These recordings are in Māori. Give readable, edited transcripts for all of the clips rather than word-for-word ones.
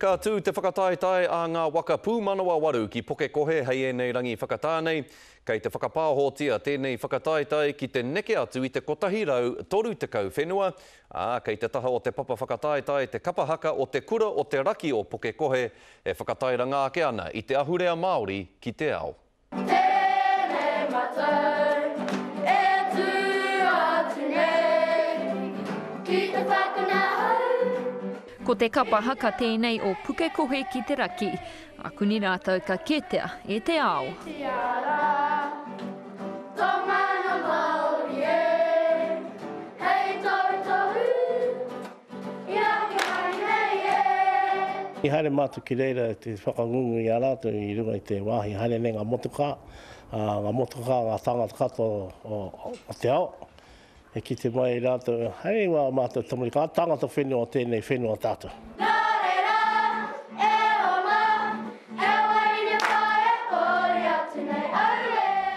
Ka tū te whakataetai a ngā waka pūmanawa waru ki poke kohe hei e nei rangi whakatānei. Kei te whakapāhotia tēnei whakataetai ki te neke atu i te kotahirau toru te kau whenua. Kei te taha o te papa whakataetai, te kapahaka o te kura o te raki o poke kohe e whakatairanga ake ana i te ahurea Māori ki te ao. Tēnei matou, e tū atu nei, ki te whakanau. Ko te kapahaka tēnei o puke kohe ki te raki, a kuni rātou ka ketea e te ao. I haere mātu ki reira te whakangungu i a rātou i runga i te wāhi haere ne ngā motuka, ngā tangata kato o te ao. E ki te mai rātou, haere ngā mātou tamuri ka tangata whenua o tēnei whenua tātou.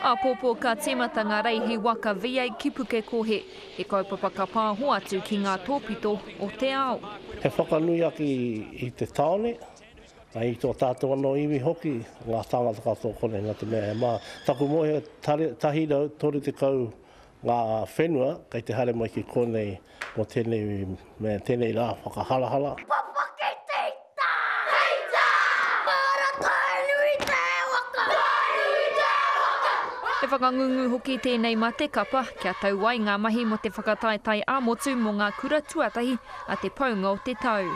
A pōpō ka tīmata ngā reihi waka VA ki puke kohe, e kaupapa ka pāho atu ki ngā tōpito o te ao. He whakanui aki i te taone, i tō tātou anō iwi hoki, ngā tangata katoa kone ngā te mea. Mā taku mohe tahirau toru te kau ngā whenua, kei te hare mai ki konei o tēnei rā whakahala. E whakangungu hoki tēnei ma te kapa, kia tau ai ngā mahi mo te whakataetai ā-motu mo ngā kura tuatahi a te paunga o te tau.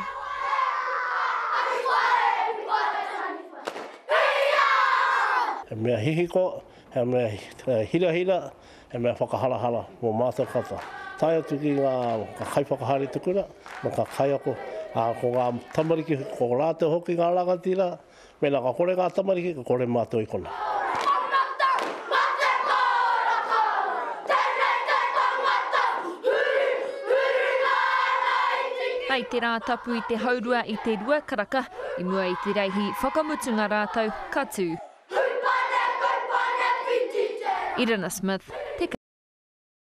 He mea hihiko, he mea hira, he mea whakahala mō mātou kata. Tai atu ki ngā kai whakahari tukura, ma ka kai ako, ko ngā tamariki, ko rātou hoki ngā rangatira, mena ka kore ngā tamariki, ka kore mātou i kona. Hei te rā tapu i te haurua i te rua karaka, i mua i te reihi whakamutunga rātou, ka tū. Irina Smith.